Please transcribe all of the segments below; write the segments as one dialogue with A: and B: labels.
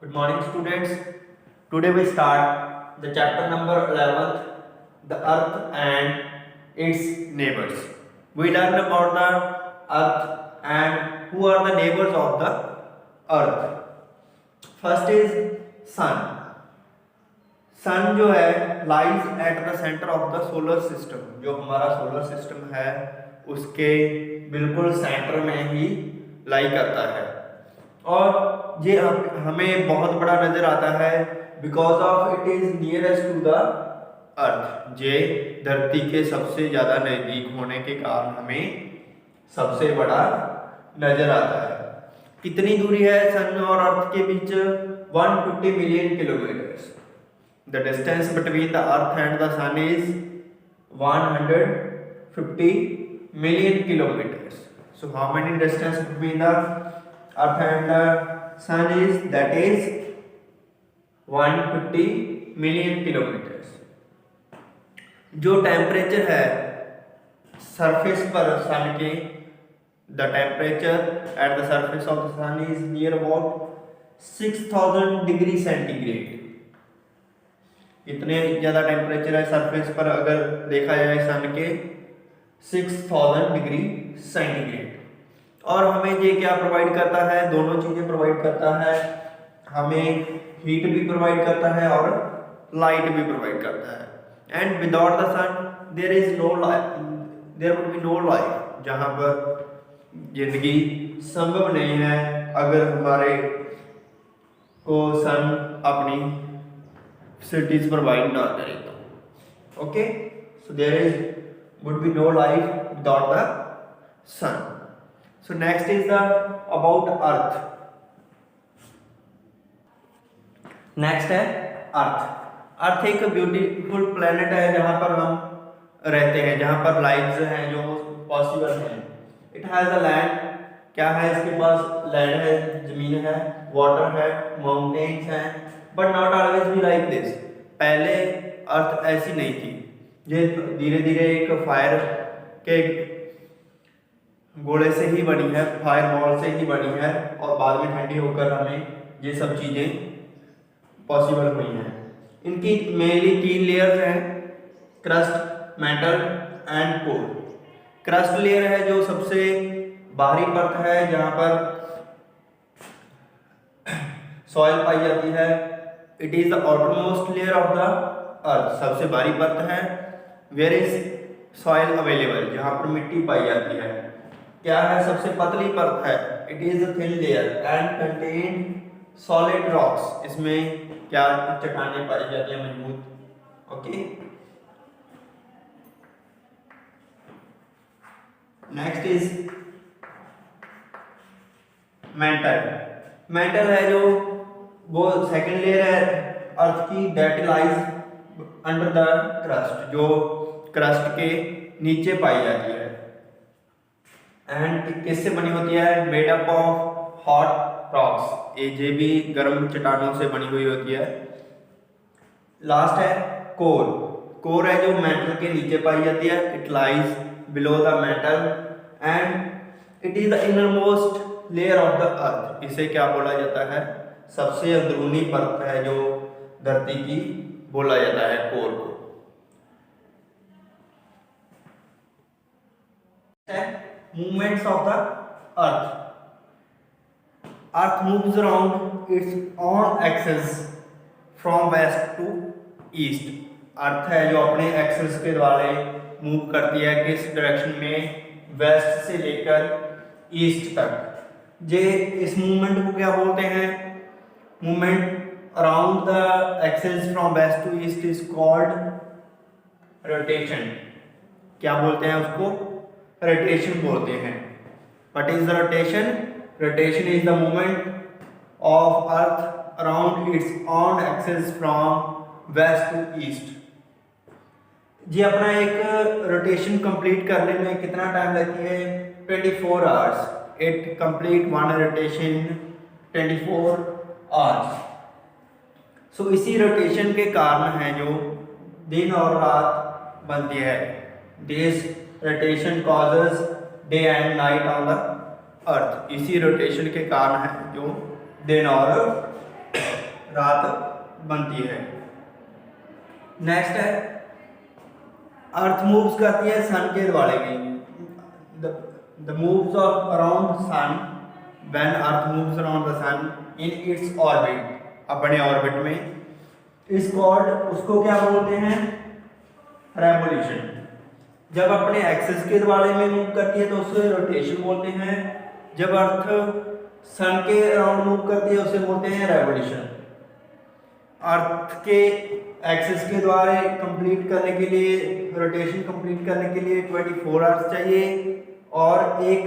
A: Good morning, students. Today we start the chapter number 11th, the Earth and its neighbors. We learn about the Earth and who are the neighbors of the Earth. First is Sun. Sun जो है lies at the center of the solar system. जो हमारा solar system है उसके बिल्कुल centre में ही लाई करता है और ये हमें बहुत बड़ा नजर आता है because of it is nearest to the earth. ये धरती के सबसे ज्यादा नजदीक होने के कारण हमें सबसे बड़ा नजर आता है। कितनी दूरी है सन और अर्थ के बीच? 150 million kilometre. The distance between the earth and the sun is 150 million kilometre. So how many distance between the earth and the sun is that is 150 million kilometre. जो टेम्परेचर है सरफेस पर sun के, the temperature at the surface of the sun is near about 6000 degree centigrade. इतने ज्यादा temperature है surface पर अगर देखा जाए सन के 6000 डिग्री सेंटीग्रेड। और हमें ये क्या प्रोवाइड करता है? दोनों चीजें प्रोवाइड करता है। हमें हीट भी प्रोवाइड करता है और लाइट भी प्रोवाइड करता है। And without the sun there is no life, there would be no life. जहां पर जिंदगी संभव नहीं है अगर हमारे को सन अपनी फैसिलिटीज प्रोवाइड ना करे तो। Okay, so there is would be no life without the sun. So next is the about Earth. Next है Earth. Earth एक ब्यूटीफुल प्लेनेट है जहाँ पर हम रहते हैं, जहाँ पर लाइफ्स हैं जो पॉसिबल हैं। It has a land. क्या है इसके पास? लैंड है, जमीन है, वाटर है, माउंटेन्स हैं, but not always be like this. पहले अर्थ ऐसी नहीं थी। ये धीरे धीरे एक फायर के गोले से ही बनी है, फायर बॉल से ही बनी है और बाद में ठंडी होकर हमें ये सब चीजें पॉसिबल हुई हैं। इनकी मेनली 3 लेयर्स हैं, crust, metal and core. Crust layer है जो सबसे बाहरी परत है जहां पर सॉइल पाई जाती है। It is the outermost layer of the अर्थ, सबसे बाहरी परत है। वेयर इज सॉइल अवेलेबल, जहां पर मिट्टी पाई जाती है। क्या है? सबसे पतली परत है। It is a thin layer and contain solid rocks. इसमें क्या चट्टानें पाई जाती है मजबूत। Okay, next is mental. Mental है जो वो सेकंड लेयर है अर्थ की, that lies under the crust, जो क्रस्ट के नीचे पाई जाती है। एंड किससे बनी होती है? Made up of hot rocks. ये भी गर्म चट्टानों से बनी हुई होती है। लास्ट है कोर। कोर है जो मेटल के नीचे पाई जाती है। It lies below the metal and it is the innermost layer of the अर्थ। इसे क्या बोला जाता है? सबसे अंदरूनी परत है जो धरती की, बोला जाता है कोर को। Movements of the Earth. Earth moves around its own axis from west to east. अर्थ है जो अपने एक्सिस के द्वारा मूव करती है, किस डायरेक्शन में? वेस्ट से लेकर ईस्ट तक। ये इस मूवमेंट को क्या बोलते हैं? Movement around the axis from west to east is called rotation. क्या बोलते हैं उसको? रोटेशन बोलते हैं। What is the rotation? Rotation is the movement of Earth around its own axis from west to east. जी अपना एक रोटेशन कंप्लीट करने में कितना टाइम लगती है? 24 hours. It complete one rotation 24 hours. So इसी रोटेशन के कारण है जो दिन और रात बनती है। This rotation causes day and night on the earth. इसी रोटेशन के कारण है जो दिन और रात बनती है। नेक्स्ट है अर्थ मूव्स करती है सन के द्वारे में, the moves of around sun when earth moves around the sun in its orbit, अपने ऑर्बिट में, इस कॉल्ड, उसको क्या बोलते हैं, रेवोल्यूशन। जब अपने एक्सिस के द्वारे में मूव करती है तो उसे रोटेशन बोलते हैं, जब अर्थ सन के अराउंड मूव करती है उसे बोलते हैं रेवोल्यूशन। अर्थ के एक्सिस के द्वारा कंप्लीट करने के लिए, रोटेशन कंप्लीट करने के लिए 24 आवर्स चाहिए, और एक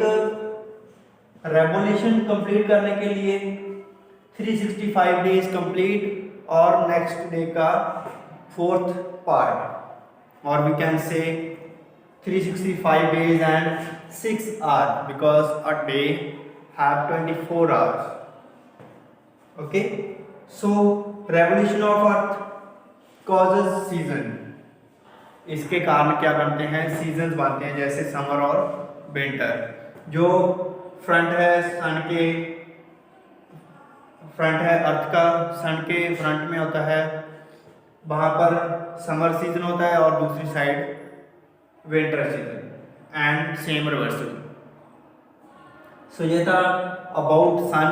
A: रेवोल्यूशन कंप्लीट करने के लिए 365 डेज कंप्लीट, और नेक्स्ट डे का 4th पार्ट, और we can say 365 days and 6 hours because a day have 24 hours. Okay, so revolution of earth causes season, इसके कारण क्या बनते हैं, सीजन्स बनते हैं, जैसे समर और विंटर। जो फ्रंट है सन के, फ्रंट है अर्थ का सन के फ्रंट में होता है, वहाँ पर समर सीजन होता है, और दूसरी side winter season, and same reversal. So ये था about sun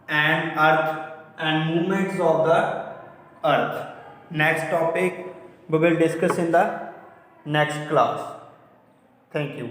A: and earth and movements of the earth. Next topic we will discuss in the next class. Thank you.